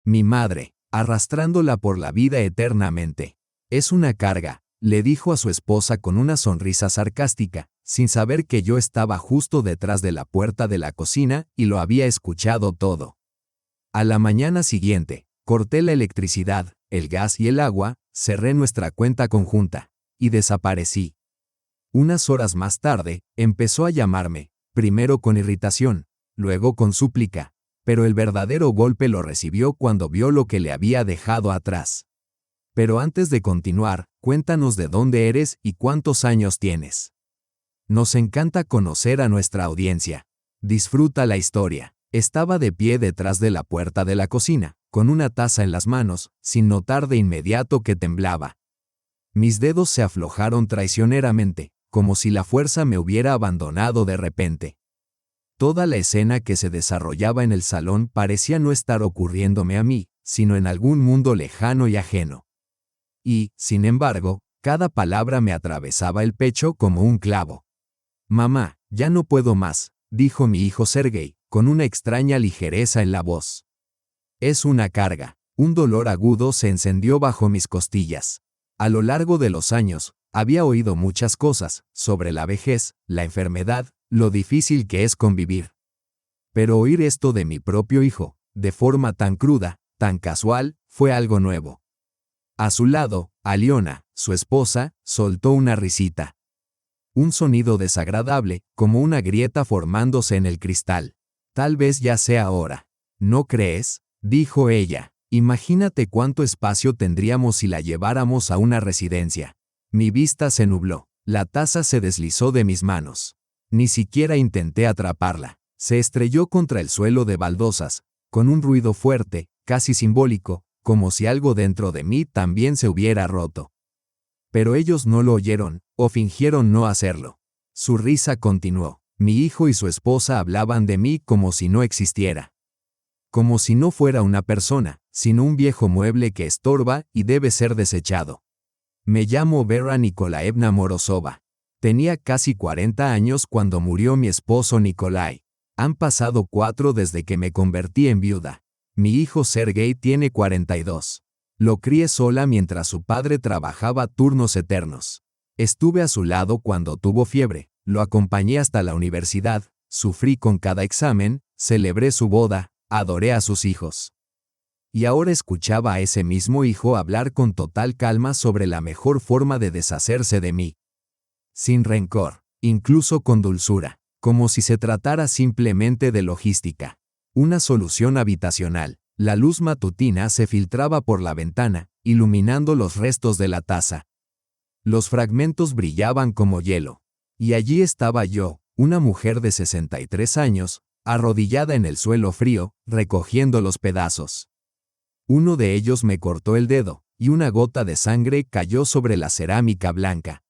Mi madre, arrastrándola por la vida eternamente. Es una carga, le dijo a su esposa con una sonrisa sarcástica, sin saber que yo estaba justo detrás de la puerta de la cocina y lo había escuchado todo. A la mañana siguiente, corté la electricidad, el gas y el agua, cerré nuestra cuenta conjunta, y desaparecí. Unas horas más tarde, empezó a llamarme, primero con irritación, luego con súplica, pero el verdadero golpe lo recibió cuando vio lo que le había dejado atrás. Pero antes de continuar, cuéntanos de dónde eres y cuántos años tienes. Nos encanta conocer a nuestra audiencia. Disfruta la historia. Estaba de pie detrás de la puerta de la cocina, con una taza en las manos, sin notar de inmediato que temblaba. Mis dedos se aflojaron traicioneramente, como si la fuerza me hubiera abandonado de repente. Toda la escena que se desarrollaba en el salón parecía no estar ocurriéndome a mí, sino en algún mundo lejano y ajeno. Y, sin embargo, cada palabra me atravesaba el pecho como un clavo. «Mamá, ya no puedo más», dijo mi hijo Sergei, con una extraña ligereza en la voz. Es una carga. Un dolor agudo se encendió bajo mis costillas. A lo largo de los años, había oído muchas cosas, sobre la vejez, la enfermedad, lo difícil que es convivir. Pero oír esto de mi propio hijo, de forma tan cruda, tan casual, fue algo nuevo. A su lado, Aliona, su esposa, soltó una risita. Un sonido desagradable, como una grieta formándose en el cristal. Tal vez ya sea hora. ¿No crees?, dijo ella. Imagínate cuánto espacio tendríamos si la lleváramos a una residencia. Mi vista se nubló. La taza se deslizó de mis manos. Ni siquiera intenté atraparla. Se estrelló contra el suelo de baldosas, con un ruido fuerte, casi simbólico, como si algo dentro de mí también se hubiera roto. Pero ellos no lo oyeron, o fingieron no hacerlo. Su risa continuó. Mi hijo y su esposa hablaban de mí como si no existiera. Como si no fuera una persona, sino un viejo mueble que estorba y debe ser desechado. Me llamo Vera Nikolaevna Morozova. Tenía casi 40 años cuando murió mi esposo Nikolai. Han pasado 4 desde que me convertí en viuda. Mi hijo Sergei tiene 42. Lo crié sola mientras su padre trabajaba turnos eternos. Estuve a su lado cuando tuvo fiebre, lo acompañé hasta la universidad, sufrí con cada examen, celebré su boda, adoré a sus hijos. Y ahora escuchaba a ese mismo hijo hablar con total calma sobre la mejor forma de deshacerse de mí. Sin rencor, incluso con dulzura, como si se tratara simplemente de logística. Una solución habitacional. La luz matutina se filtraba por la ventana, iluminando los restos de la taza. Los fragmentos brillaban como hielo. Y allí estaba yo, una mujer de 63 años, arrodillada en el suelo frío, recogiendo los pedazos. Uno de ellos me cortó el dedo, y una gota de sangre cayó sobre la cerámica blanca.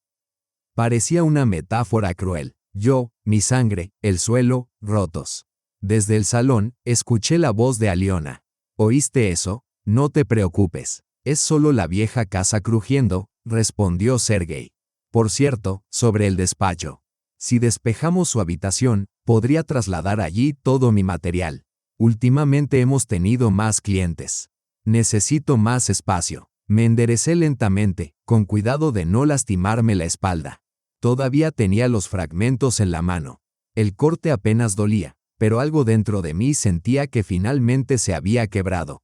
Parecía una metáfora cruel. Yo, mi sangre, el suelo, rotos. Desde el salón, escuché la voz de Aliona. ¿Oíste eso? No te preocupes. Es solo la vieja casa crujiendo, respondió Sergei. Por cierto, sobre el despacho. Si despejamos su habitación, podría trasladar allí todo mi material. Últimamente hemos tenido más clientes. Necesito más espacio. Me enderecé lentamente, con cuidado de no lastimarme la espalda. Todavía tenía los fragmentos en la mano. El corte apenas dolía, pero algo dentro de mí sentía que finalmente se había quebrado.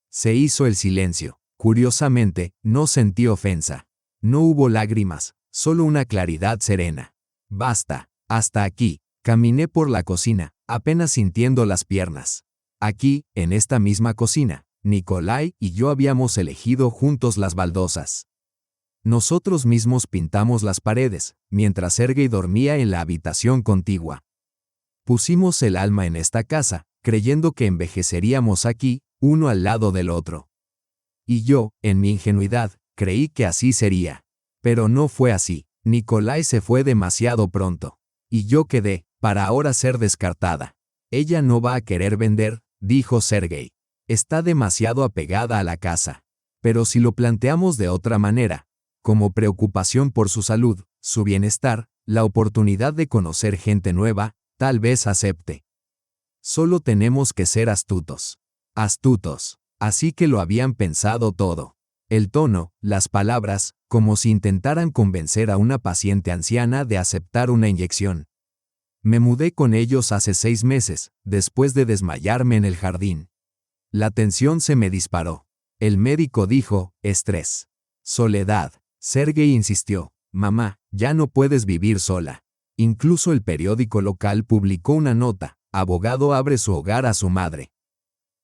Se hizo el silencio. Curiosamente, no sentí ofensa. No hubo lágrimas, solo una claridad serena. Basta, hasta aquí. Caminé por la cocina, apenas sintiendo las piernas. Aquí, en esta misma cocina, Nikolai y yo habíamos elegido juntos las baldosas. Nosotros mismos pintamos las paredes, mientras Sergei dormía en la habitación contigua. Pusimos el alma en esta casa, creyendo que envejeceríamos aquí, uno al lado del otro. Y yo, en mi ingenuidad, creí que así sería. Pero no fue así. Nikolai se fue demasiado pronto. Y yo quedé, para ahora ser descartada. Ella no va a querer vender, dijo Sergei. Está demasiado apegada a la casa. Pero si lo planteamos de otra manera, como preocupación por su salud, su bienestar, la oportunidad de conocer gente nueva, tal vez acepte. Solo tenemos que ser astutos. Astutos. Así que lo habían pensado todo. El tono, las palabras, como si intentaran convencer a una paciente anciana de aceptar una inyección. Me mudé con ellos hace 6 meses, después de desmayarme en el jardín. La tensión se me disparó. El médico dijo, estrés. Soledad. Sergei insistió, mamá, ya no puedes vivir sola. Incluso el periódico local publicó una nota, abogado abre su hogar a su madre.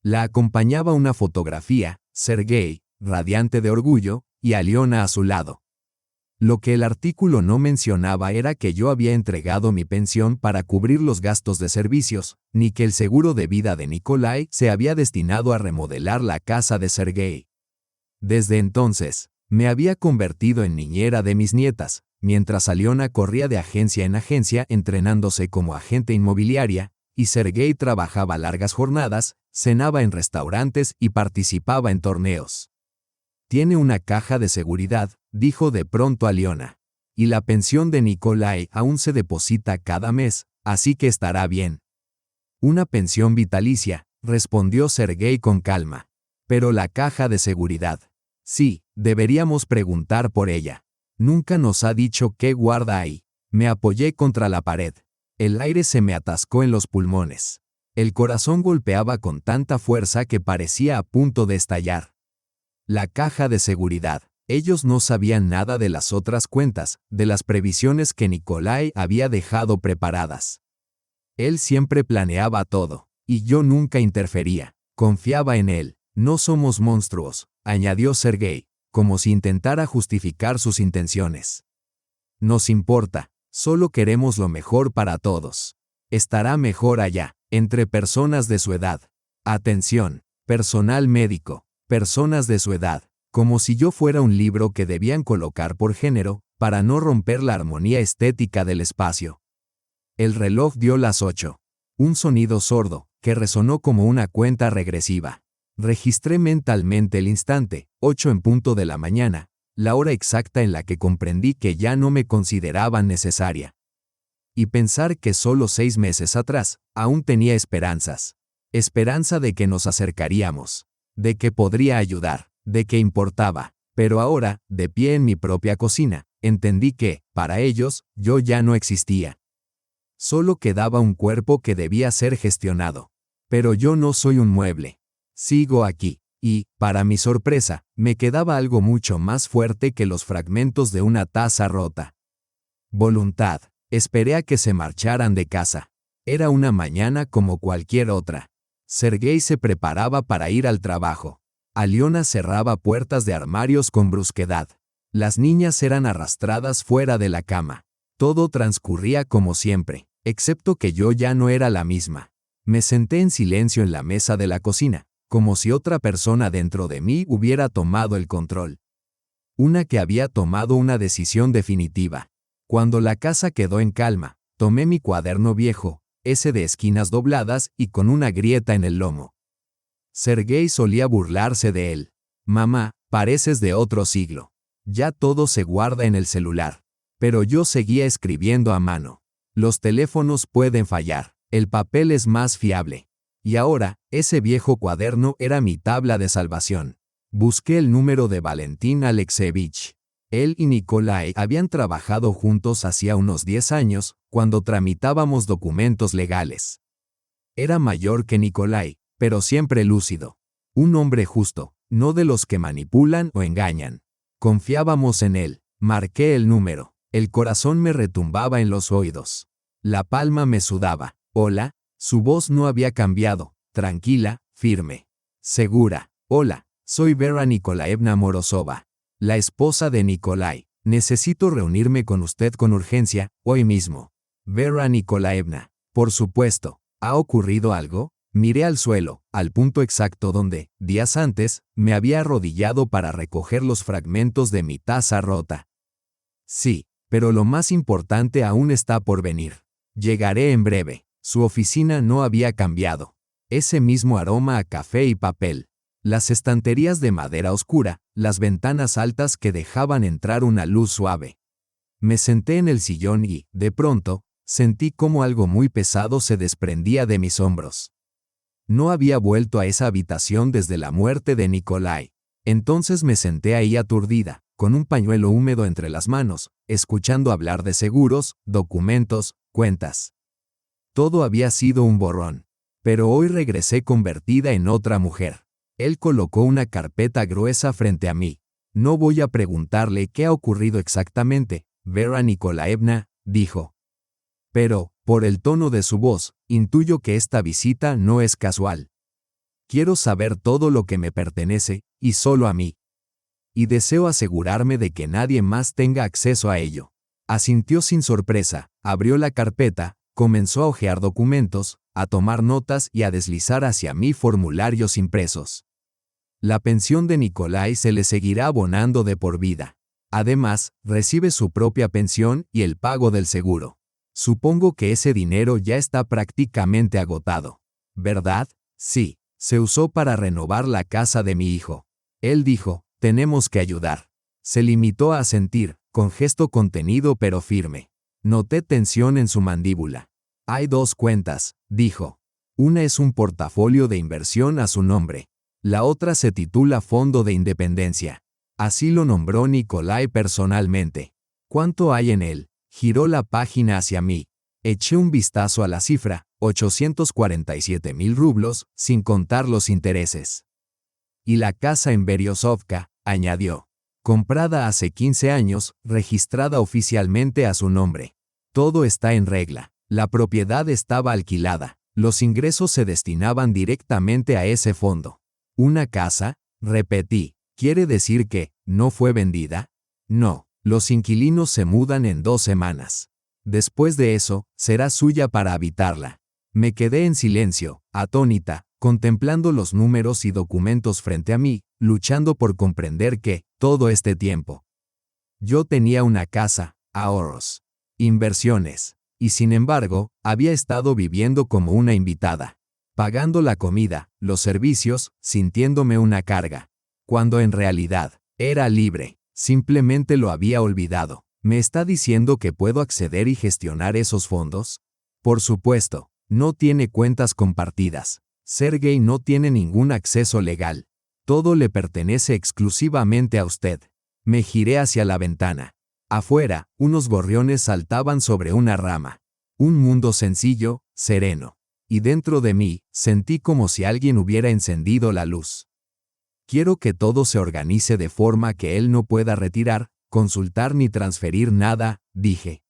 La acompañaba una fotografía, Sergei, radiante de orgullo, y Aliona a su lado. Lo que el artículo no mencionaba era que yo había entregado mi pensión para cubrir los gastos de servicios, ni que el seguro de vida de Nikolai se había destinado a remodelar la casa de Sergei. Desde entonces, me había convertido en niñera de mis nietas, mientras Aliona corría de agencia en agencia entrenándose como agente inmobiliaria, y Sergei trabajaba largas jornadas, cenaba en restaurantes y participaba en torneos. Tiene una caja de seguridad, dijo de pronto Aliona. Y la pensión de Nikolai aún se deposita cada mes, así que estará bien. Una pensión vitalicia, respondió Sergei con calma. Pero la caja de seguridad. Sí, deberíamos preguntar por ella. Nunca nos ha dicho qué guarda ahí. Me apoyé contra la pared. El aire se me atascó en los pulmones. El corazón golpeaba con tanta fuerza que parecía a punto de estallar. La caja de seguridad. Ellos no sabían nada de las otras cuentas, de las previsiones que Nikolai había dejado preparadas. Él siempre planeaba todo, y yo nunca interfería. Confiaba en él. No somos monstruos, añadió Sergei, como si intentara justificar sus intenciones. Nos importa, solo queremos lo mejor para todos. Estará mejor allá, entre personas de su edad. Atención, personal médico, personas de su edad, como si yo fuera un libro que debían colocar por género, para no romper la armonía estética del espacio. El reloj dio las 8. Un sonido sordo, que resonó como una cuenta regresiva. Registré mentalmente el instante, 8 en punto de la mañana, la hora exacta en la que comprendí que ya no me consideraban necesaria. Y pensar que solo 6 meses atrás, aún tenía esperanzas. Esperanza de que nos acercaríamos, de que podría ayudar, de que importaba. Pero ahora, de pie en mi propia cocina, entendí que, para ellos, yo ya no existía. Solo quedaba un cuerpo que debía ser gestionado. Pero yo no soy un mueble. Sigo aquí, y, para mi sorpresa, me quedaba algo mucho más fuerte que los fragmentos de una taza rota. Voluntad. Esperé a que se marcharan de casa. Era una mañana como cualquier otra. Sergei se preparaba para ir al trabajo. Aliona cerraba puertas de armarios con brusquedad. Las niñas eran arrastradas fuera de la cama. Todo transcurría como siempre, excepto que yo ya no era la misma. Me senté en silencio en la mesa de la cocina, como si otra persona dentro de mí hubiera tomado el control. Una que había tomado una decisión definitiva. Cuando la casa quedó en calma, tomé mi cuaderno viejo, ese de esquinas dobladas y con una grieta en el lomo. Sergei solía burlarse de él. Mamá, pareces de otro siglo. Ya todo se guarda en el celular. Pero yo seguía escribiendo a mano. Los teléfonos pueden fallar, el papel es más fiable. Y ahora, ese viejo cuaderno era mi tabla de salvación. Busqué el número de Valentín Alexeyevich. Él y Nikolai habían trabajado juntos hacía unos 10 años, cuando tramitábamos documentos legales. Era mayor que Nikolai, pero siempre lúcido. Un hombre justo, no de los que manipulan o engañan. Confiábamos en él. Marqué el número. El corazón me retumbaba en los oídos. La palma me sudaba. Hola. Su voz no había cambiado. Tranquila, firme. Segura. Hola, soy Vera Nikolaevna Morozova. La esposa de Nikolai. Necesito reunirme con usted con urgencia, hoy mismo. Vera Nikolaevna. Por supuesto. ¿Ha ocurrido algo? Miré al suelo, al punto exacto donde, días antes, me había arrodillado para recoger los fragmentos de mi taza rota. Sí, pero lo más importante aún está por venir. Llegaré en breve. Su oficina no había cambiado. Ese mismo aroma a café y papel. Las estanterías de madera oscura, las ventanas altas que dejaban entrar una luz suave. Me senté en el sillón y, de pronto, sentí como algo muy pesado se desprendía de mis hombros. No había vuelto a esa habitación desde la muerte de Nikolai. Entonces me senté ahí aturdida, con un pañuelo húmedo entre las manos, escuchando hablar de seguros, documentos, cuentas. Todo había sido un borrón. Pero hoy regresé convertida en otra mujer. Él colocó una carpeta gruesa frente a mí. No voy a preguntarle qué ha ocurrido exactamente, Vera Nikolaevna, dijo. Pero, por el tono de su voz, intuyo que esta visita no es casual. Quiero saber todo lo que me pertenece, y solo a mí. Y deseo asegurarme de que nadie más tenga acceso a ello. Asintió sin sorpresa, abrió la carpeta, comenzó a hojear documentos, a tomar notas y a deslizar hacia mí formularios impresos. La pensión de Nikolai se le seguirá abonando de por vida. Además, recibe su propia pensión y el pago del seguro. Supongo que ese dinero ya está prácticamente agotado. ¿Verdad? Sí, se usó para renovar la casa de mi hijo. Él dijo, tenemos que ayudar. Se limitó a asentir, con gesto contenido pero firme. Noté tensión en su mandíbula. Hay 2 cuentas, dijo. Una es un portafolio de inversión a su nombre. La otra se titula Fondo de Independencia. Así lo nombró Nikolai personalmente. ¿Cuánto hay en él? Giró la página hacia mí. Eché un vistazo a la cifra, 847,000 rublos, sin contar los intereses. Y la casa en Beryozovka, añadió. Comprada hace 15 años, registrada oficialmente a su nombre. Todo está en regla. La propiedad estaba alquilada. Los ingresos se destinaban directamente a ese fondo. ¿Una casa? Repetí. ¿Quiere decir que no fue vendida? No. Los inquilinos se mudan en 2 semanas. Después de eso, será suya para habitarla. Me quedé en silencio, atónita, contemplando los números y documentos frente a mí, luchando por comprender que, todo este tiempo, yo tenía una casa, ahorros, inversiones, y sin embargo, había estado viviendo como una invitada, pagando la comida, los servicios, sintiéndome una carga, cuando en realidad, era libre. Simplemente lo había olvidado. ¿Me está diciendo que puedo acceder y gestionar esos fondos? Por supuesto, no tiene cuentas compartidas. Sergei no tiene ningún acceso legal. Todo le pertenece exclusivamente a usted. Me giré hacia la ventana. Afuera, unos gorriones saltaban sobre una rama. Un mundo sencillo, sereno. Y dentro de mí, sentí como si alguien hubiera encendido la luz. Quiero que todo se organice de forma que él no pueda retirar, consultar ni transferir nada, dije.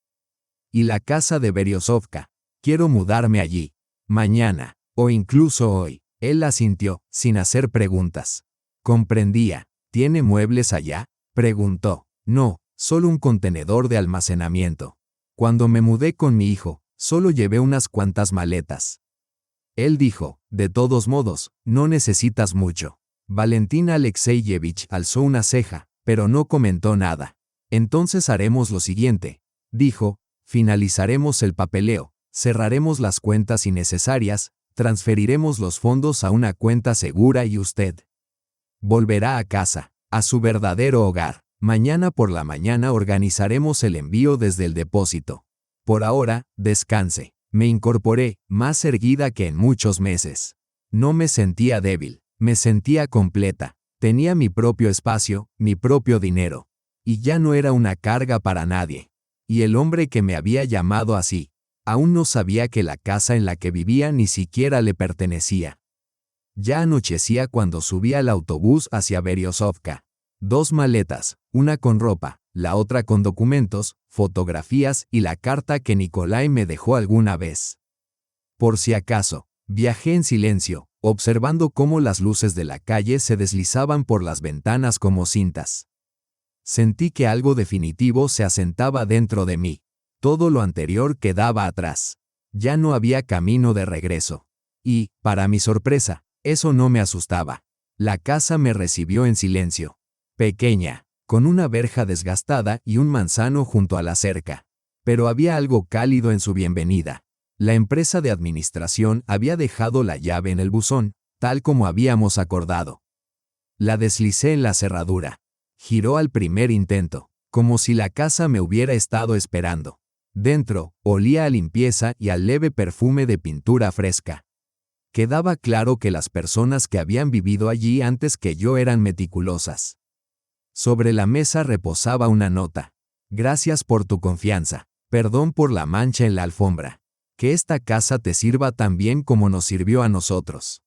Y la casa de Beryozovka. Quiero mudarme allí. Mañana, o incluso hoy. Él asintió, sin hacer preguntas. Comprendía. ¿Tiene muebles allá? Preguntó. No, solo un contenedor de almacenamiento. Cuando me mudé con mi hijo, solo llevé unas cuantas maletas. Él dijo, de todos modos, no necesitas mucho. Valentina Alexeyevich alzó una ceja, pero no comentó nada. Entonces haremos lo siguiente, dijo, finalizaremos el papeleo, cerraremos las cuentas innecesarias, transferiremos los fondos a una cuenta segura y usted volverá a casa, a su verdadero hogar. Mañana por la mañana organizaremos el envío desde el depósito. Por ahora, descanse. Me incorporé, más erguida que en muchos meses. No me sentía débil. Me sentía completa. Tenía mi propio espacio, mi propio dinero. Y ya no era una carga para nadie. Y el hombre que me había llamado así, aún no sabía que la casa en la que vivía ni siquiera le pertenecía. Ya anochecía cuando subí al autobús hacia Beryozovka. 2 maletas, una con ropa, la otra con documentos, fotografías y la carta que Nikolai me dejó alguna vez. Por si acaso, viajé en silencio, observando cómo las luces de la calle se deslizaban por las ventanas como cintas. Sentí que algo definitivo se asentaba dentro de mí. Todo lo anterior quedaba atrás. Ya no había camino de regreso. Y, para mi sorpresa, eso no me asustaba. La casa me recibió en silencio. Pequeña, con una verja desgastada y un manzano junto a la cerca. Pero había algo cálido en su bienvenida. La empresa de administración había dejado la llave en el buzón, tal como habíamos acordado. La deslicé en la cerradura. Giró al primer intento, como si la casa me hubiera estado esperando. Dentro, olía a limpieza y al leve perfume de pintura fresca. Quedaba claro que las personas que habían vivido allí antes que yo eran meticulosas. Sobre la mesa reposaba una nota. Gracias por tu confianza. Perdón por la mancha en la alfombra. Que esta casa te sirva tan bien como nos sirvió a nosotros.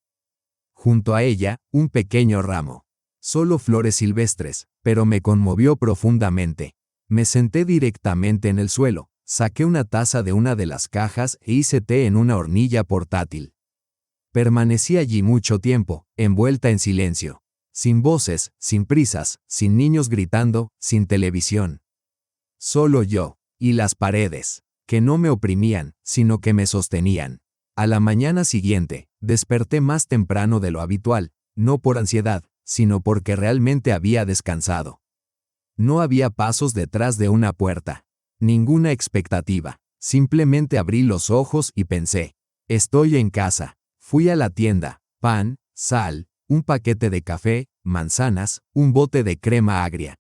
Junto a ella, un pequeño ramo. Solo flores silvestres, pero me conmovió profundamente. Me senté directamente en el suelo, saqué una taza de una de las cajas e hice té en una hornilla portátil. Permanecí allí mucho tiempo, envuelta en silencio. Sin voces, sin prisas, sin niños gritando, sin televisión. Solo yo, y las paredes, que no me oprimían, sino que me sostenían. A la mañana siguiente, desperté más temprano de lo habitual, no por ansiedad, sino porque realmente había descansado. No había pasos detrás de una puerta. Ninguna expectativa. Simplemente abrí los ojos y pensé, estoy en casa. Fui a la tienda, pan, sal, un paquete de café, manzanas, un bote de crema agria.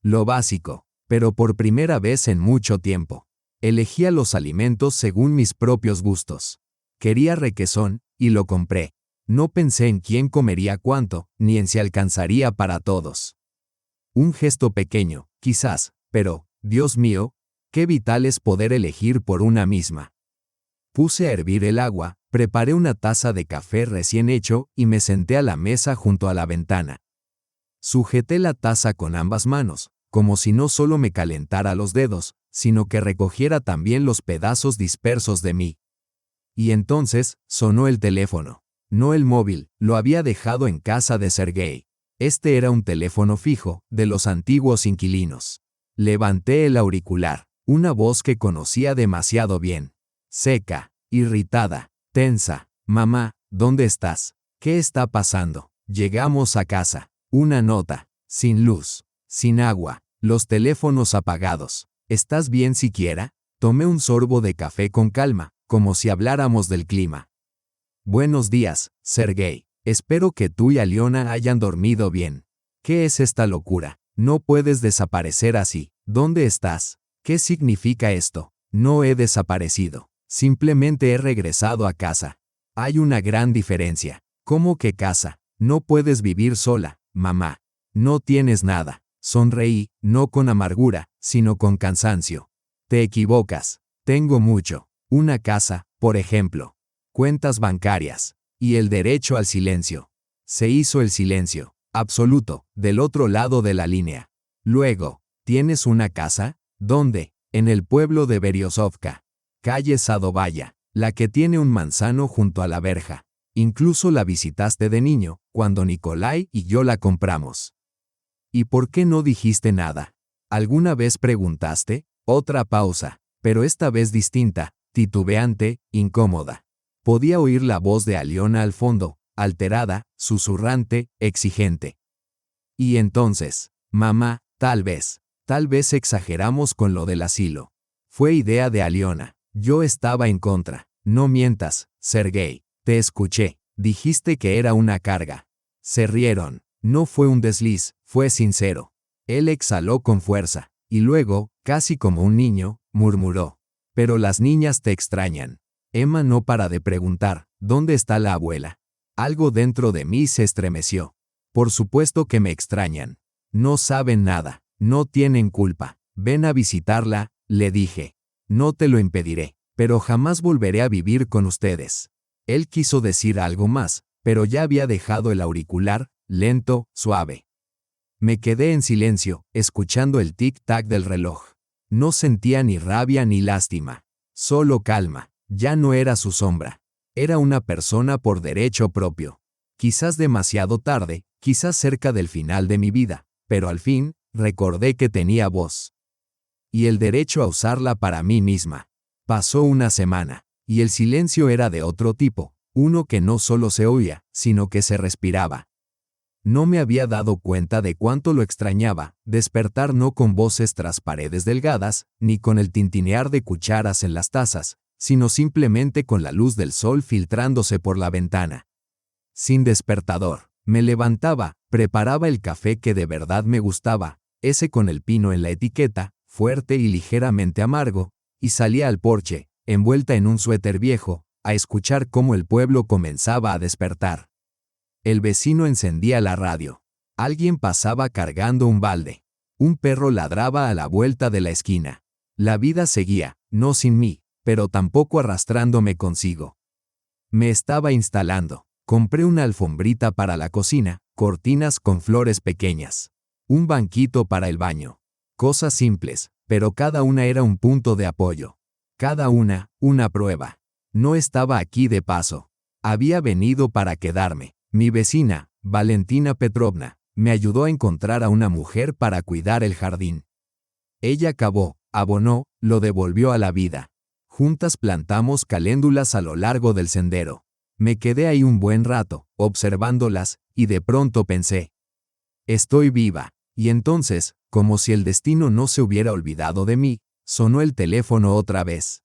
Lo básico, pero por primera vez en mucho tiempo. Elegía los alimentos según mis propios gustos. Quería requesón, y lo compré. No pensé en quién comería cuánto, ni en si alcanzaría para todos. Un gesto pequeño, quizás, pero, Dios mío, qué vital es poder elegir por una misma. Puse a hervir el agua, preparé una taza de café recién hecho y me senté a la mesa junto a la ventana. Sujeté la taza con ambas manos, como si no solo me calentara los dedos, sino que recogiera también los pedazos dispersos de mí. Y entonces, sonó el teléfono. No el móvil, lo había dejado en casa de Sergei. Este era un teléfono fijo, de los antiguos inquilinos. Levanté el auricular, una voz que conocía demasiado bien. Seca, irritada, tensa. Mamá, ¿dónde estás? ¿Qué está pasando? Llegamos a casa. Una nota. Sin luz. Sin agua. Los teléfonos apagados. ¿Estás bien siquiera? Tomé un sorbo de café con calma, como si habláramos del clima. Buenos días, Sergei. Espero que tú y Aliona hayan dormido bien. ¿Qué es esta locura? No puedes desaparecer así. ¿Dónde estás? ¿Qué significa esto? No he desaparecido. Simplemente he regresado a casa. Hay una gran diferencia. ¿Cómo que casa? No puedes vivir sola, mamá. No tienes nada. Sonreí, no con amargura, sino con cansancio. Te equivocas. Tengo mucho. Una casa, por ejemplo. Cuentas bancarias. Y el derecho al silencio. Se hizo el silencio, absoluto, del otro lado de la línea. Luego, ¿tienes una casa? ¿Dónde? En el pueblo de Beriosovka. Calle Sadovaya, la que tiene un manzano junto a la verja. Incluso la visitaste de niño, cuando Nikolai y yo la compramos. ¿Y por qué no dijiste nada? ¿Alguna vez preguntaste? Otra pausa, pero esta vez distinta, titubeante, incómoda. Podía oír la voz de Aliona al fondo, alterada, susurrante, exigente. Y entonces, mamá, tal vez exageramos con lo del asilo. Fue idea de Aliona. Yo estaba en contra. No mientas, Sergei. Te escuché. Dijiste que era una carga. Se rieron. No fue un desliz, fue sincero. Él exhaló con fuerza, y luego, casi como un niño, murmuró. Pero las niñas te extrañan. Emma no para de preguntar, ¿dónde está la abuela? Algo dentro de mí se estremeció. Por supuesto que me extrañan. No saben nada, no tienen culpa. Ven a visitarla, le dije. No te lo impediré, pero jamás volveré a vivir con ustedes. Él quiso decir algo más, pero ya había dejado el auricular, lento, suave. Me quedé en silencio, escuchando el tic-tac del reloj. No sentía ni rabia ni lástima. Solo calma. Ya no era su sombra. Era una persona por derecho propio. Quizás demasiado tarde, quizás cerca del final de mi vida, pero al fin, recordé que tenía voz. Y el derecho a usarla para mí misma. Pasó una semana, y el silencio era de otro tipo, uno que no solo se oía, sino que se respiraba. No me había dado cuenta de cuánto lo extrañaba, despertar no con voces tras paredes delgadas, ni con el tintinear de cucharas en las tazas, sino simplemente con la luz del sol filtrándose por la ventana. Sin despertador, me levantaba, preparaba el café que de verdad me gustaba, ese con el pino en la etiqueta, fuerte y ligeramente amargo, y salía al porche, envuelta en un suéter viejo, a escuchar cómo el pueblo comenzaba a despertar. El vecino encendía la radio. Alguien pasaba cargando un balde. Un perro ladraba a la vuelta de la esquina. La vida seguía, no sin mí, pero tampoco arrastrándome consigo. Me estaba instalando. Compré una alfombrita para la cocina, cortinas con flores pequeñas. Un banquito para el baño. Cosas simples, pero cada una era un punto de apoyo. Cada una prueba. No estaba aquí de paso. Había venido para quedarme. Mi vecina, Valentina Petrovna, me ayudó a encontrar a una mujer para cuidar el jardín. Ella cavó, abonó, lo devolvió a la vida. Juntas plantamos caléndulas a lo largo del sendero. Me quedé ahí un buen rato, observándolas, y de pronto pensé: estoy viva. Y entonces, como si el destino no se hubiera olvidado de mí, sonó el teléfono otra vez.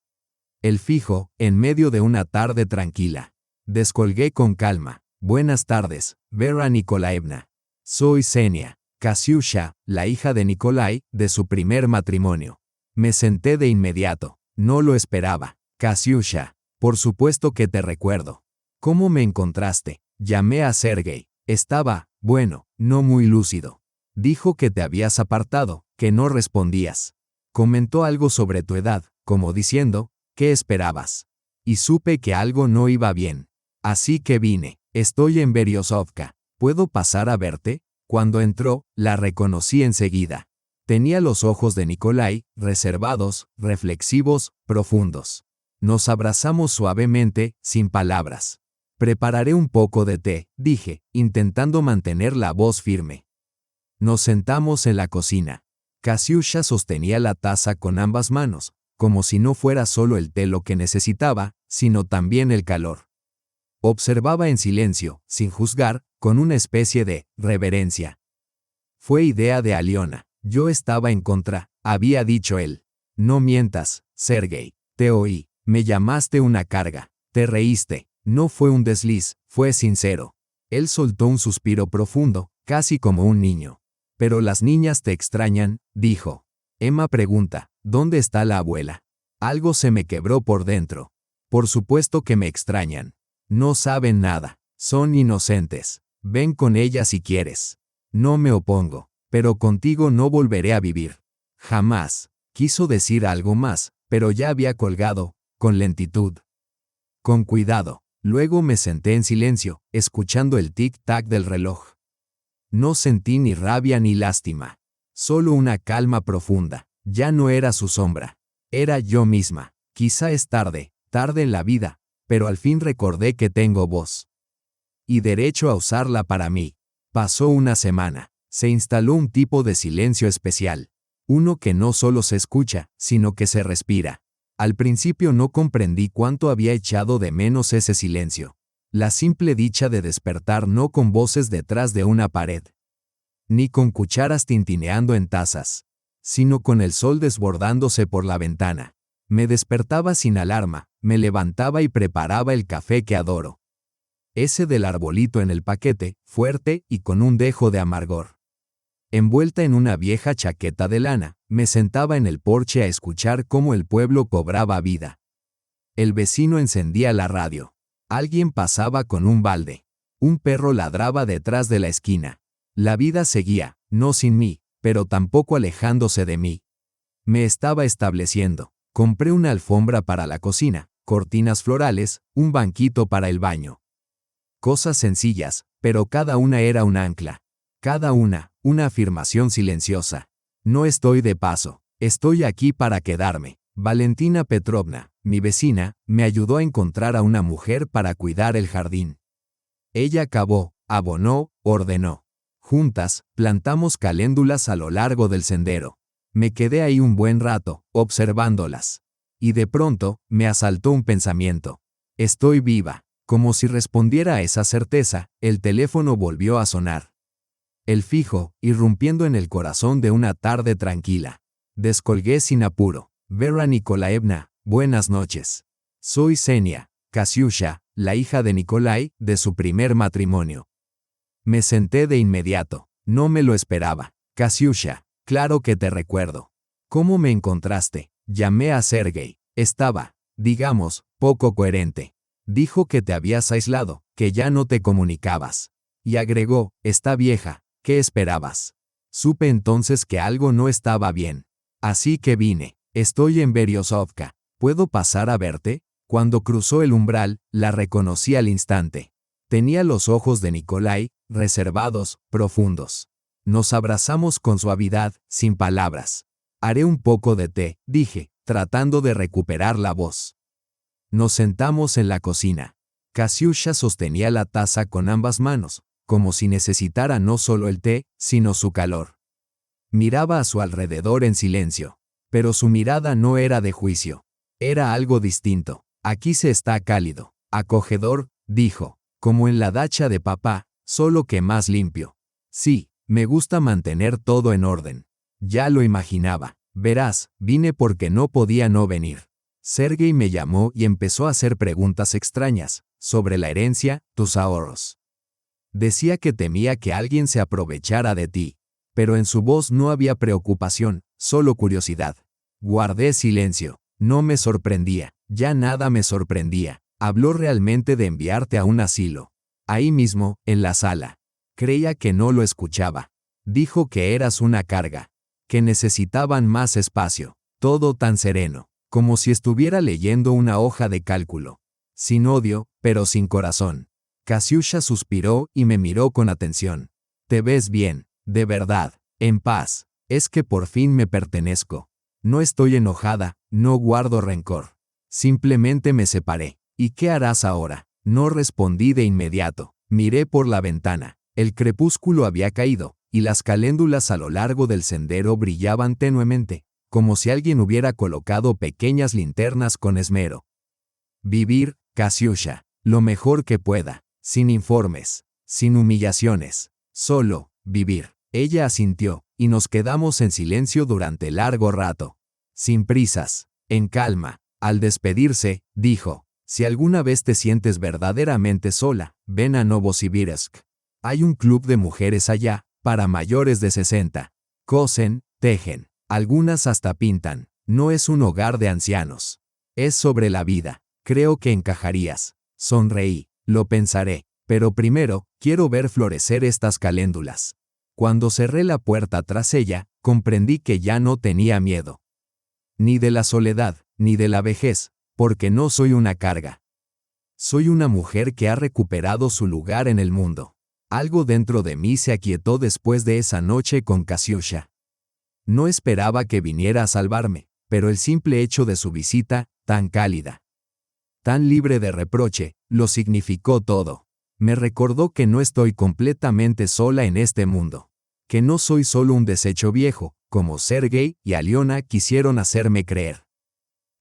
El fijo, en medio de una tarde tranquila. Descolgué con calma. Buenas tardes, Vera Nikolaevna. Soy Xenia, Kasiusha, la hija de Nikolai, de su primer matrimonio. Me senté de inmediato. No lo esperaba. Kasiusha, por supuesto que te recuerdo. ¿Cómo me encontraste? Llamé a Sergei. Estaba, bueno, no muy lúcido. Dijo que te habías apartado, que no respondías. Comentó algo sobre tu edad, como diciendo, ¿qué esperabas? Y supe que algo no iba bien. Así que vine. Estoy en Beryozovka. ¿Puedo pasar a verte? Cuando entró, la reconocí enseguida. Tenía los ojos de Nikolai, reservados, reflexivos, profundos. Nos abrazamos suavemente, sin palabras. Prepararé un poco de té, dije, intentando mantener la voz firme. Nos sentamos en la cocina. Kasiusha sostenía la taza con ambas manos, como si no fuera solo el té lo que necesitaba, sino también el calor. Observaba en silencio, sin juzgar, con una especie de reverencia. Fue idea de Aliona. Yo estaba en contra, había dicho él. No mientas, Sergei. Te oí. Me llamaste una carga. Te reíste. No fue un desliz, fue sincero. Él soltó un suspiro profundo, casi como un niño. Pero las niñas te extrañan, dijo. Emma pregunta, ¿dónde está la abuela? Algo se me quebró por dentro. Por supuesto que me extrañan. No saben nada. Son inocentes. Ven con ella si quieres. No me opongo. Pero contigo no volveré a vivir. Jamás. Quiso decir algo más, pero ya había colgado, con lentitud. Con cuidado. Luego me senté en silencio, escuchando el tic-tac del reloj. No sentí ni rabia ni lástima. Solo una calma profunda. Ya no era su sombra. Era yo misma. Quizá es tarde en la vida, pero al fin recordé que tengo voz. Y derecho a usarla para mí. Pasó una semana. Se instaló un tipo de silencio especial. Uno que no solo se escucha, sino que se respira. Al principio no comprendí cuánto había echado de menos ese silencio. La simple dicha de despertar no con voces detrás de una pared, ni con cucharas tintineando en tazas, sino con el sol desbordándose por la ventana. Me despertaba sin alarma, me levantaba y preparaba el café que adoro. Ese del arbolito en el paquete, fuerte y con un dejo de amargor. Envuelta en una vieja chaqueta de lana, me sentaba en el porche a escuchar cómo el pueblo cobraba vida. El vecino encendía la radio. Alguien pasaba con un balde. Un perro ladraba detrás de la esquina. La vida seguía, no sin mí, pero tampoco alejándose de mí. Me estaba estableciendo. Compré una alfombra para la cocina, cortinas florales, un banquito para el baño. Cosas sencillas, pero cada una era un ancla. Cada una afirmación silenciosa. No estoy de paso, estoy aquí para quedarme. Valentina Petrovna, mi vecina, me ayudó a encontrar a una mujer para cuidar el jardín. Ella cavó, abonó, ordenó. Juntas, plantamos caléndulas a lo largo del sendero. Me quedé ahí un buen rato, observándolas. Y de pronto, me asaltó un pensamiento. Estoy viva. Como si respondiera a esa certeza, el teléfono volvió a sonar. El fijo, irrumpiendo en el corazón de una tarde tranquila. Descolgué sin apuro. Vera Nikolaevna, buenas noches. Soy Xenia, Kasiusha, la hija de Nikolai, de su primer matrimonio. Me senté de inmediato. No me lo esperaba. Kasiusha, claro que te recuerdo. ¿Cómo me encontraste? Llamé a Sergei. Estaba, digamos, poco coherente. Dijo que te habías aislado, que ya no te comunicabas. Y agregó, está vieja, ¿qué esperabas? Supe entonces que algo no estaba bien. Así que vine. Estoy en Beryozovka. ¿Puedo pasar a verte? Cuando cruzó el umbral, la reconocí al instante. Tenía los ojos de Nikolai, reservados, profundos. Nos abrazamos con suavidad, sin palabras. Haré un poco de té, dije, tratando de recuperar la voz. Nos sentamos en la cocina. Kasiusha sostenía la taza con ambas manos, como si necesitara no solo el té, sino su calor. Miraba a su alrededor en silencio, pero su mirada no era de juicio. Era algo distinto. Aquí se está cálido, acogedor, dijo, como en la dacha de papá, solo que más limpio. Sí, me gusta mantener todo en orden. Ya lo imaginaba. Verás, vine porque no podía no venir. Sergei me llamó y empezó a hacer preguntas extrañas, sobre la herencia, tus ahorros. Decía que temía que alguien se aprovechara de ti, pero en su voz no había preocupación, solo curiosidad. Guardé silencio. No me sorprendía, ya nada me sorprendía. Habló realmente de enviarte a un asilo. Ahí mismo, en la sala. Creía que no lo escuchaba. Dijo que eras una carga, que necesitaban más espacio. Todo tan sereno, como si estuviera leyendo una hoja de cálculo. Sin odio, pero sin corazón. Kasiusha suspiró y me miró con atención. Te ves bien, de verdad, en paz. Es que por fin me pertenezco. No estoy enojada, no guardo rencor. Simplemente me separé. ¿Y qué harás ahora? No respondí de inmediato. Miré por la ventana. El crepúsculo había caído, y las caléndulas a lo largo del sendero brillaban tenuemente, como si alguien hubiera colocado pequeñas linternas con esmero. Vivir, Kasiusha, lo mejor que pueda, sin informes, sin humillaciones, solo, vivir. Ella asintió, y nos quedamos en silencio durante largo rato. Sin prisas, en calma. Al despedirse, dijo, si alguna vez te sientes verdaderamente sola, ven a Novosibirsk. Hay un club de mujeres allá, para mayores de 60. Cosen, tejen, algunas hasta pintan. No es un hogar de ancianos. Es sobre la vida. Creo que encajarías. Sonreí. Lo pensaré. Pero primero, quiero ver florecer estas caléndulas. Cuando cerré la puerta tras ella, comprendí que ya no tenía miedo. Ni de la soledad, ni de la vejez, porque no soy una carga. Soy una mujer que ha recuperado su lugar en el mundo. Algo dentro de mí se aquietó después de esa noche con Kasiusha. No esperaba que viniera a salvarme, pero el simple hecho de su visita, tan cálida, tan libre de reproche, lo significó todo. Me recordó que no estoy completamente sola en este mundo. Que no soy solo un desecho viejo, como Sergei y Aliona quisieron hacerme creer.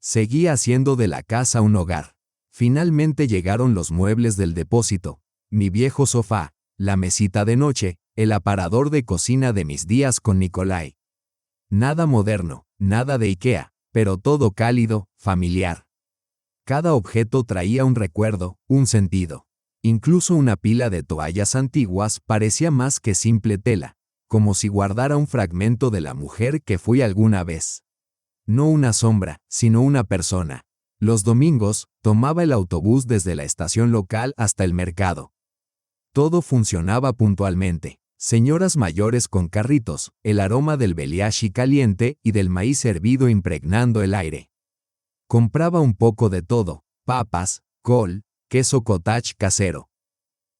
Seguí haciendo de la casa un hogar. Finalmente llegaron los muebles del depósito, mi viejo sofá, la mesita de noche, el aparador de cocina de mis días con Nikolai. Nada moderno, nada de IKEA, pero todo cálido, familiar. Cada objeto traía un recuerdo, un sentido. Incluso una pila de toallas antiguas parecía más que simple tela, como si guardara un fragmento de la mujer que fui alguna vez. No una sombra, sino una persona. Los domingos, tomaba el autobús desde la estación local hasta el mercado. Todo funcionaba puntualmente. Señoras mayores con carritos, el aroma del beliashi caliente y del maíz hervido impregnando el aire. Compraba un poco de todo, papas, col, queso cottage casero.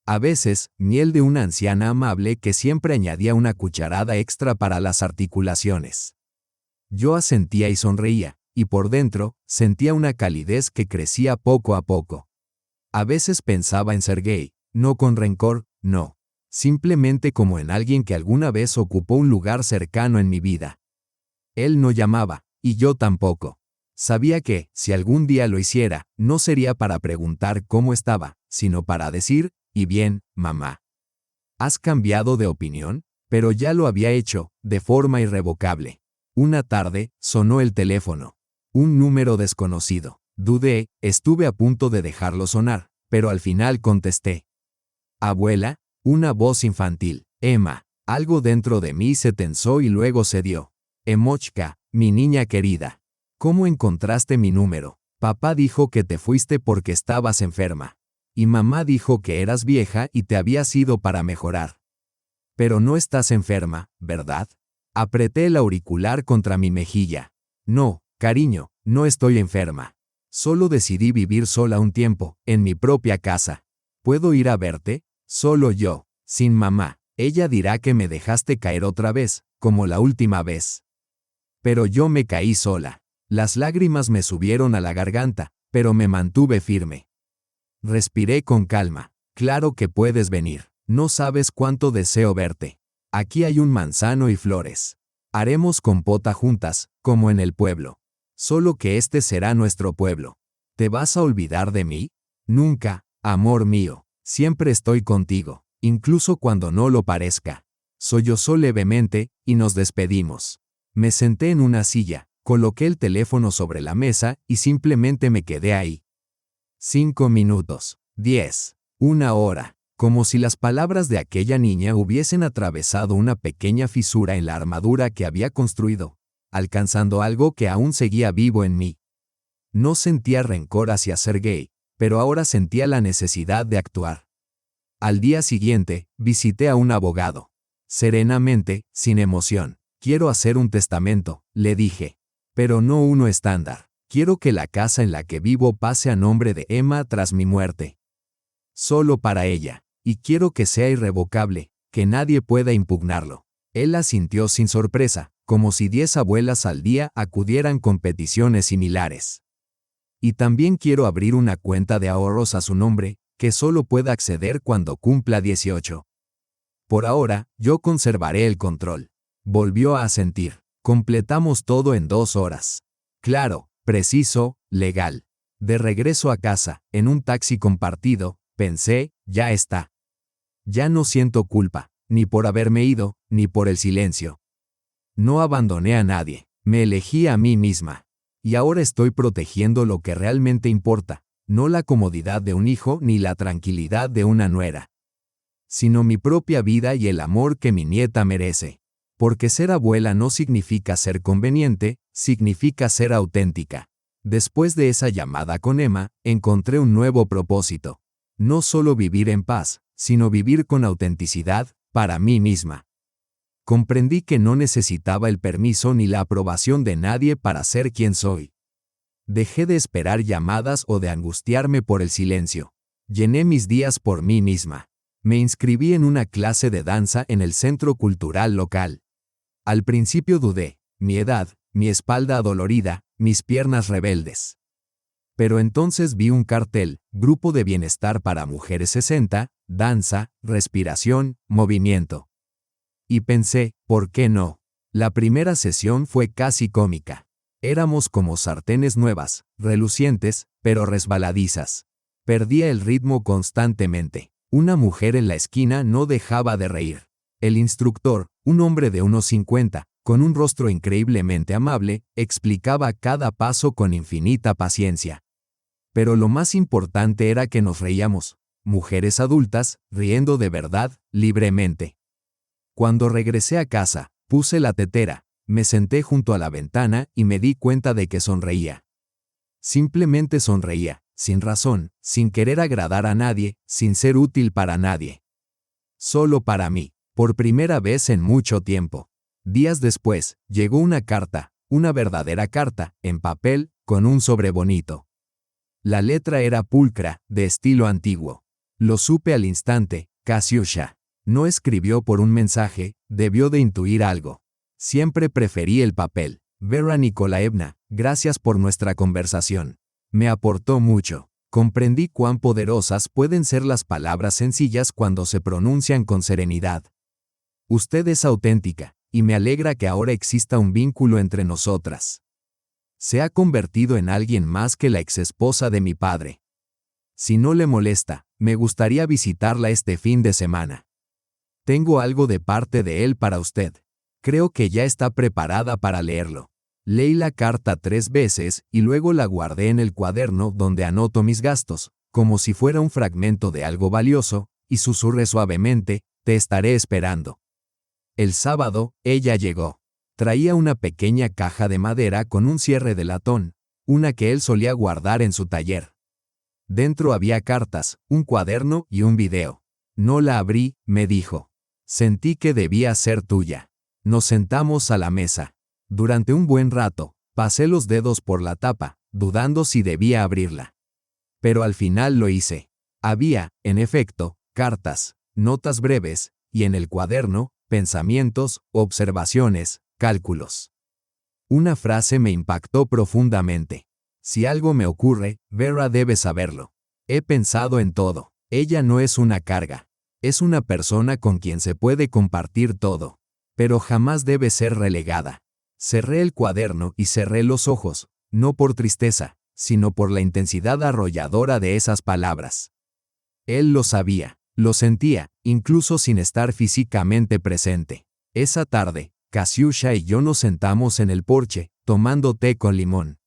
A veces, miel de una anciana amable que siempre añadía una cucharada extra para las articulaciones. Yo asentía y sonreía, y por dentro, sentía una calidez que crecía poco a poco. A veces pensaba en Sergei, no con rencor, no. Simplemente como en alguien que alguna vez ocupó un lugar cercano en mi vida. Él no llamaba, y yo tampoco. Sabía que, si algún día lo hiciera, no sería para preguntar cómo estaba, sino para decir, y bien, mamá. ¿Has cambiado de opinión? Pero ya lo había hecho, de forma irrevocable. Una tarde, sonó el teléfono. Un número desconocido. Dudé, estuve a punto de dejarlo sonar, pero al final contesté. Abuela, una voz infantil. Emma. Algo dentro de mí se tensó y luego cedió. Emochka, mi niña querida. ¿Cómo encontraste mi número? Papá dijo que te fuiste porque estabas enferma. Y mamá dijo que eras vieja y te habías ido para mejorar. Pero no estás enferma, ¿verdad? Apreté el auricular contra mi mejilla. No, cariño, no estoy enferma. Solo decidí vivir sola un tiempo, en mi propia casa. ¿Puedo ir a verte? Solo yo, sin mamá. Ella dirá que me dejaste caer otra vez, como la última vez. Pero yo me caí sola. Las lágrimas me subieron a la garganta, pero me mantuve firme. Respiré con calma. Claro que puedes venir. No sabes cuánto deseo verte. Aquí hay un manzano y flores. Haremos compota juntas, como en el pueblo. Solo que este será nuestro pueblo. ¿Te vas a olvidar de mí? Nunca, amor mío. Siempre estoy contigo, incluso cuando no lo parezca. Sollozó levemente, y nos despedimos. Me senté en una silla, coloqué el teléfono sobre la mesa y simplemente me quedé ahí. 5 minutos, 10, 1 hora, como si las palabras de aquella niña hubiesen atravesado una pequeña fisura en la armadura que había construido, alcanzando algo que aún seguía vivo en mí. No sentía rencor hacia Sergei, pero ahora sentía la necesidad de actuar. Al día siguiente, visité a un abogado. Serenamente, sin emoción. Quiero hacer un testamento, le dije. Pero no uno estándar. Quiero que la casa en la que vivo pase a nombre de Emma tras mi muerte. Solo para ella. Y quiero que sea irrevocable, que nadie pueda impugnarlo. Él asintió sin sorpresa, como si 10 abuelas al día acudieran con peticiones similares. Y también quiero abrir una cuenta de ahorros a su nombre, que solo pueda acceder cuando cumpla 18. Por ahora, yo conservaré el control. Volvió a asentir. Completamos todo en 2 horas. Claro, preciso, legal. De regreso a casa, en un taxi compartido, pensé, ya está. Ya no siento culpa, ni por haberme ido, ni por el silencio. No abandoné a nadie, me elegí a mí misma. Y ahora estoy protegiendo lo que realmente importa, no la comodidad de un hijo ni la tranquilidad de una nuera, sino mi propia vida y el amor que mi nieta merece. Porque ser abuela no significa ser conveniente, significa ser auténtica. Después de esa llamada con Emma, encontré un nuevo propósito. No solo vivir en paz, sino vivir con autenticidad, para mí misma. Comprendí que no necesitaba el permiso ni la aprobación de nadie para ser quien soy. Dejé de esperar llamadas o de angustiarme por el silencio. Llené mis días por mí misma. Me inscribí en una clase de danza en el centro cultural local. Al principio dudé, mi edad, mi espalda adolorida, mis piernas rebeldes. Pero entonces vi un cartel, Grupo de Bienestar para Mujeres 60, danza, respiración, movimiento. Y pensé, ¿por qué no? La primera sesión fue casi cómica. Éramos como sartenes nuevas, relucientes, pero resbaladizas. Perdía el ritmo constantemente. Una mujer en la esquina no dejaba de reír. El instructor, un hombre de unos 50, con un rostro increíblemente amable, explicaba cada paso con infinita paciencia. Pero lo más importante era que nos reíamos, mujeres adultas, riendo de verdad, libremente. Cuando regresé a casa, puse la tetera, me senté junto a la ventana y me di cuenta de que sonreía. Simplemente sonreía, sin razón, sin querer agradar a nadie, sin ser útil para nadie. Solo para mí. Por primera vez en mucho tiempo. Días después, llegó una carta, una verdadera carta, en papel, con un sobre bonito. La letra era pulcra, de estilo antiguo. Lo supe al instante, Kasiusha. No escribió por un mensaje, debió de intuir algo. Siempre preferí el papel. Vera Nikolaevna, gracias por nuestra conversación. Me aportó mucho. Comprendí cuán poderosas pueden ser las palabras sencillas cuando se pronuncian con serenidad. Usted es auténtica, y me alegra que ahora exista un vínculo entre nosotras. Se ha convertido en alguien más que la exesposa de mi padre. Si no le molesta, me gustaría visitarla este fin de semana. Tengo algo de parte de él para usted. Creo que ya está preparada para leerlo. Leí la carta 3 veces y luego la guardé en el cuaderno donde anoto mis gastos, como si fuera un fragmento de algo valioso, y susurré suavemente, te estaré esperando. El sábado, ella llegó. Traía una pequeña caja de madera con un cierre de latón, una que él solía guardar en su taller. Dentro había cartas, un cuaderno y un video. No la abrí, me dijo. Sentí que debía ser tuya. Nos sentamos a la mesa. Durante un buen rato, pasé los dedos por la tapa, dudando si debía abrirla. Pero al final lo hice. Había, en efecto, cartas, notas breves, y en el cuaderno, pensamientos, observaciones, cálculos. Una frase me impactó profundamente. Si algo me ocurre, Vera debe saberlo. He pensado en todo. Ella no es una carga. Es una persona con quien se puede compartir todo. Pero jamás debe ser relegada. Cerré el cuaderno y cerré los ojos, no por tristeza, sino por la intensidad arrolladora de esas palabras. Él lo sabía, lo sentía, incluso sin estar físicamente presente. Esa tarde, Kasiusha y yo nos sentamos en el porche, tomando té con limón.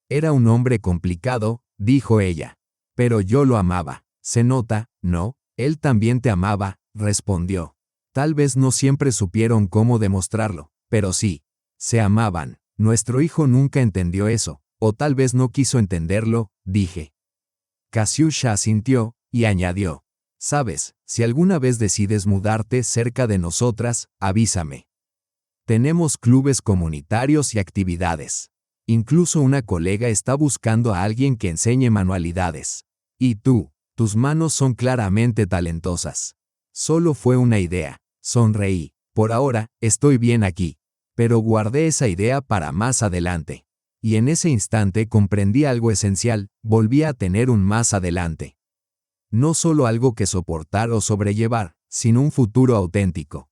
Era un hombre complicado, dijo ella. Pero yo lo amaba. Se nota, ¿no? Él también te amaba, respondió. Tal vez no siempre supieron cómo demostrarlo, pero sí. Se amaban. Nuestro hijo nunca entendió eso, o tal vez no quiso entenderlo, dije. Kasiusha asintió, y añadió. Sabes, si alguna vez decides mudarte cerca de nosotras, avísame. Tenemos clubes comunitarios y actividades. Incluso una colega está buscando a alguien que enseñe manualidades. Y tú, tus manos son claramente talentosas. Solo fue una idea. Sonreí. Por ahora, estoy bien aquí. Pero guardé esa idea para más adelante. Y en ese instante comprendí algo esencial, volví a tener un más adelante. No solo algo que soportar o sobrellevar, sino un futuro auténtico.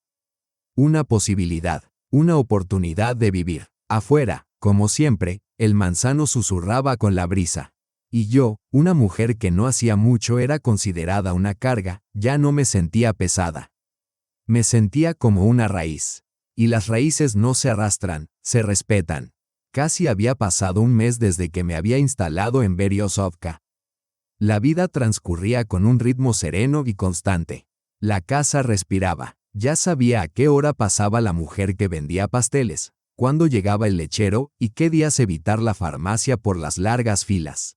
Una posibilidad, una oportunidad de vivir. Afuera, como siempre, el manzano susurraba con la brisa. Y yo, una mujer que no hacía mucho era considerada una carga, ya no me sentía pesada. Me sentía como una raíz. Y las raíces no se arrastran, se respetan. Casi había pasado un mes desde que me había instalado en Beryozovka. La vida transcurría con un ritmo sereno y constante. La casa respiraba. Ya sabía a qué hora pasaba la mujer que vendía pasteles, cuándo llegaba el lechero y qué días evitar la farmacia por las largas filas.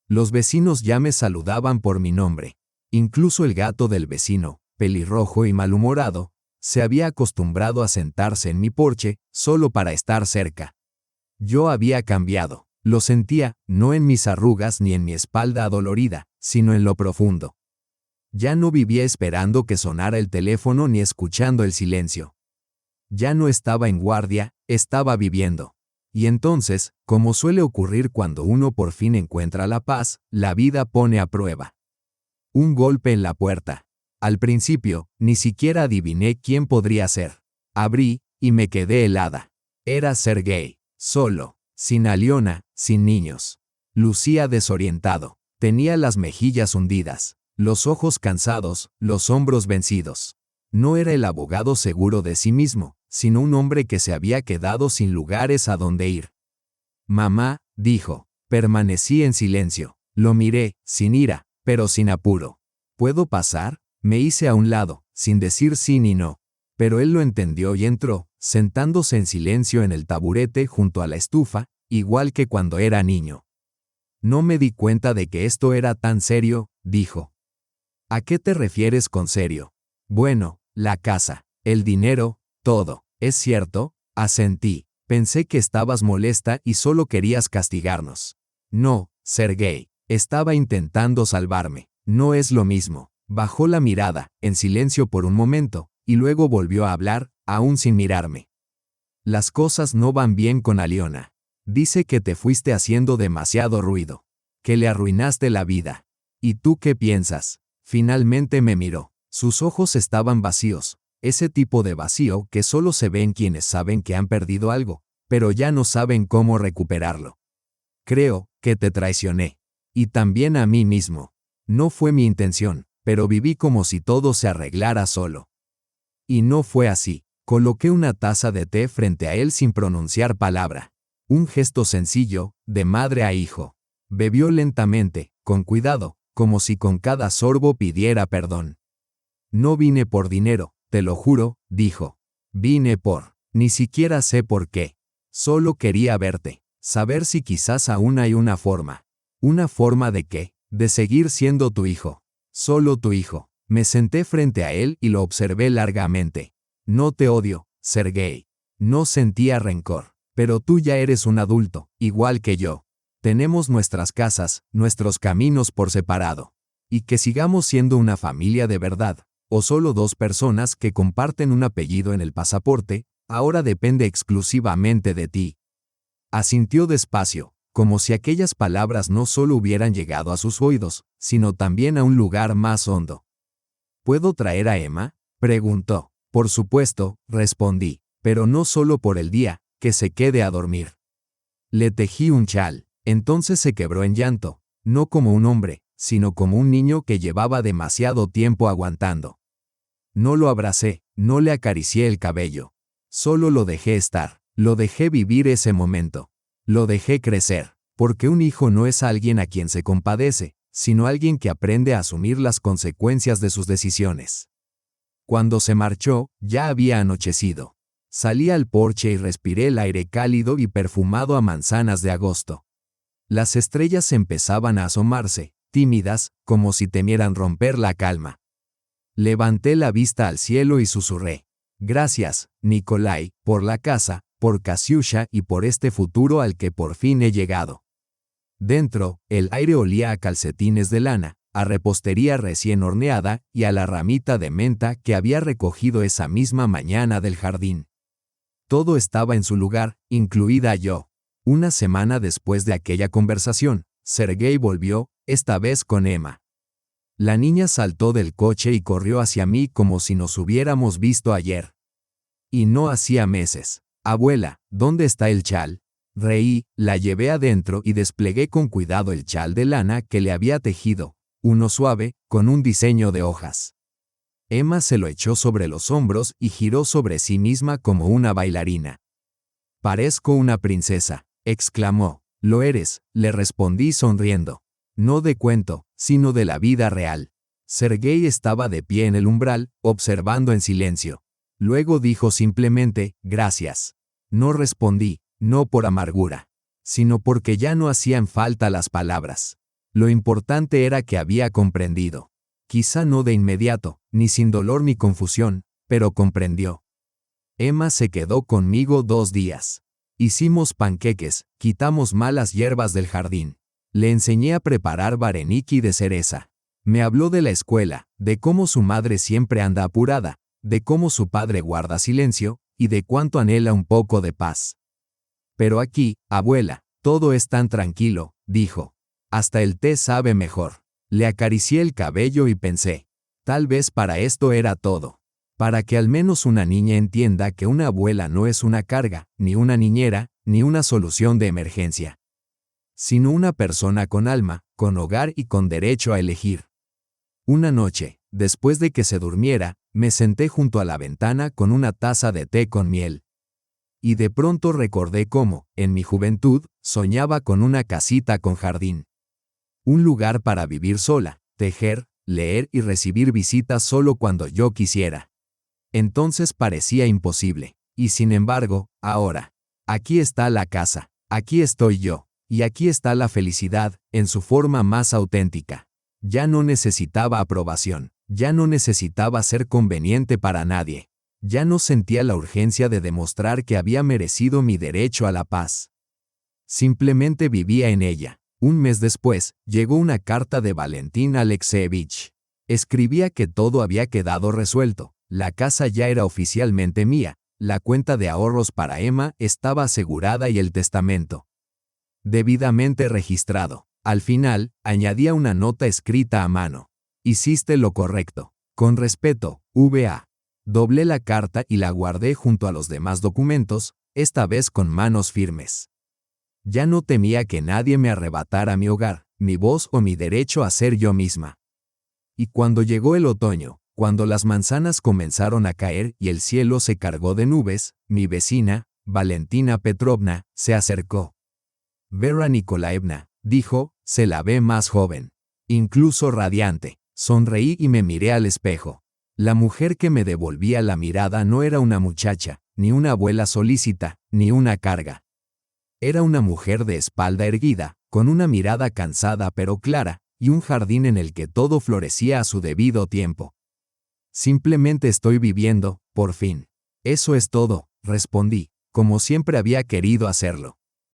Los vecinos ya me saludaban por mi nombre. Incluso el gato del vecino, pelirrojo y malhumorado, se había acostumbrado a sentarse en mi porche, solo para estar cerca. Yo había cambiado. Lo sentía, no en mis arrugas ni en mi espalda adolorida, sino en lo profundo. Ya no vivía esperando que sonara el teléfono ni escuchando el silencio. Ya no estaba en guardia, estaba viviendo. Y entonces, como suele ocurrir cuando uno por fin encuentra la paz, la vida pone a prueba. Un golpe en la puerta. Al principio, ni siquiera adiviné quién podría ser. Abrí, y me quedé helada. Era Sergei, solo, sin Aliona, sin niños. Lucía desorientado. Tenía las mejillas hundidas, los ojos cansados, los hombros vencidos. No era el abogado seguro de sí mismo, sino un hombre que se había quedado sin lugares a donde ir. Mamá, dijo. Permanecí en silencio. Lo miré, sin ira, pero sin apuro. ¿Puedo pasar? Me hice a un lado, sin decir sí ni no. Pero él lo entendió y entró, sentándose en silencio en el taburete junto a la estufa, igual que cuando era niño. No me di cuenta de que esto era tan serio, dijo. ¿A qué te refieres con serio? Bueno, la casa, el dinero, todo. ¿Es cierto? Asentí. Pensé que estabas molesta y solo querías castigarnos. No, Sergei. Estaba intentando salvarme. No es lo mismo. Bajó la mirada, en silencio por un momento, y luego volvió a hablar, aún sin mirarme. Las cosas no van bien con Aliona. Dice que te fuiste haciendo demasiado ruido. Que le arruinaste la vida. ¿Y tú qué piensas? Finalmente me miró. Sus ojos estaban vacíos. Ese tipo de vacío que solo se ve en quienes saben que han perdido algo, pero ya no saben cómo recuperarlo. Creo que te traicioné. Y también a mí mismo. No fue mi intención, pero viví como si todo se arreglara solo. Y no fue así. Coloqué una taza de té frente a él sin pronunciar palabra. Un gesto sencillo, de madre a hijo. Bebió lentamente, con cuidado, como si con cada sorbo pidiera perdón. No vine por dinero, te lo juro, dijo. Vine por. Ni siquiera sé por qué. Solo quería verte. Saber si quizás aún hay una forma. ¿Una forma de qué? De seguir siendo tu hijo. Solo tu hijo. Me senté frente a él y lo observé largamente. No te odio, Sergei. No sentía rencor. Pero tú ya eres un adulto, igual que yo. Tenemos nuestras casas, nuestros caminos por separado. Y que sigamos siendo una familia de verdad, o solo dos personas que comparten un apellido en el pasaporte, ahora depende exclusivamente de ti. Asintió despacio, como si aquellas palabras no solo hubieran llegado a sus oídos, sino también a un lugar más hondo. ¿Puedo traer a Emma?, preguntó. Por supuesto, respondí, pero no solo por el día, que se quede a dormir. Le tejí un chal, entonces se quebró en llanto, no como un hombre, sino como un niño que llevaba demasiado tiempo aguantando. No lo abracé, no le acaricié el cabello. Solo lo dejé estar, lo dejé vivir ese momento. Lo dejé crecer, porque un hijo no es alguien a quien se compadece, sino alguien que aprende a asumir las consecuencias de sus decisiones. Cuando se marchó, ya había anochecido. Salí al porche y respiré el aire cálido y perfumado a manzanas de agosto. Las estrellas empezaban a asomarse, tímidas, como si temieran romper la calma. Levanté la vista al cielo y susurré. Gracias, Nikolai, por la casa, por Kasiusha y por este futuro al que por fin he llegado. Dentro, el aire olía a calcetines de lana, a repostería recién horneada y a la ramita de menta que había recogido esa misma mañana del jardín. Todo estaba en su lugar, incluida yo. Una semana después de aquella conversación, Sergei volvió, esta vez con Emma. La niña saltó del coche y corrió hacia mí como si nos hubiéramos visto ayer. Y no hacía meses. Abuela, ¿dónde está el chal? Reí, la llevé adentro y desplegué con cuidado el chal de lana que le había tejido, uno suave, con un diseño de hojas. Emma se lo echó sobre los hombros y giró sobre sí misma como una bailarina. Parezco una princesa, exclamó. Lo eres, le respondí sonriendo. No de cuento, sino de la vida real. Sergei estaba de pie en el umbral, observando en silencio. Luego dijo simplemente, gracias. No respondí, no por amargura, sino porque ya no hacían falta las palabras. Lo importante era que había comprendido. Quizá no de inmediato, ni sin dolor ni confusión, pero comprendió. Emma se quedó conmigo 2 días. Hicimos panqueques, quitamos malas hierbas del jardín. Le enseñé a preparar vareniki de cereza. Me habló de la escuela, de cómo su madre siempre anda apurada, de cómo su padre guarda silencio, y de cuánto anhela un poco de paz. Pero aquí, abuela, todo es tan tranquilo, dijo. Hasta el té sabe mejor. Le acaricié el cabello y pensé, tal vez para esto era todo. Para que al menos una niña entienda que una abuela no es una carga, ni una niñera, ni una solución de emergencia, sino una persona con alma, con hogar y con derecho a elegir. Una noche, después de que se durmiera, me senté junto a la ventana con una taza de té con miel. Y de pronto recordé cómo, en mi juventud, soñaba con una casita con jardín. Un lugar para vivir sola, tejer, leer y recibir visitas solo cuando yo quisiera. Entonces parecía imposible. Y sin embargo, ahora, aquí está la casa, aquí estoy yo, y aquí está la felicidad, en su forma más auténtica. Ya no necesitaba aprobación, ya no necesitaba ser conveniente para nadie. Ya no sentía la urgencia de demostrar que había merecido mi derecho a la paz. Simplemente vivía en ella. Un mes después, llegó una carta de Valentín Alexeevich. Escribía que todo había quedado resuelto, la casa ya era oficialmente mía, la cuenta de ahorros para Emma estaba asegurada y el testamento debidamente registrado. Al final, añadía una nota escrita a mano. Hiciste lo correcto. Con respeto, V.A. Doblé la carta y la guardé junto a los demás documentos, esta vez con manos firmes. Ya no temía que nadie me arrebatara mi hogar, mi voz o mi derecho a ser yo misma. Y cuando llegó el otoño, cuando las manzanas comenzaron a caer y el cielo se cargó de nubes, mi vecina, Valentina Petrovna, se acercó. Vera Nikolaevna, dijo, se la ve más joven. Incluso radiante. Sonreí y me miré al espejo. La mujer que me devolvía la mirada no era una muchacha, ni una abuela solícita, ni una carga. Era una mujer de espalda erguida, con una mirada cansada pero clara, y un jardín en el que todo florecía a su debido tiempo. Simplemente estoy viviendo, por fin. Eso es todo, respondí, como siempre había querido hacerlo.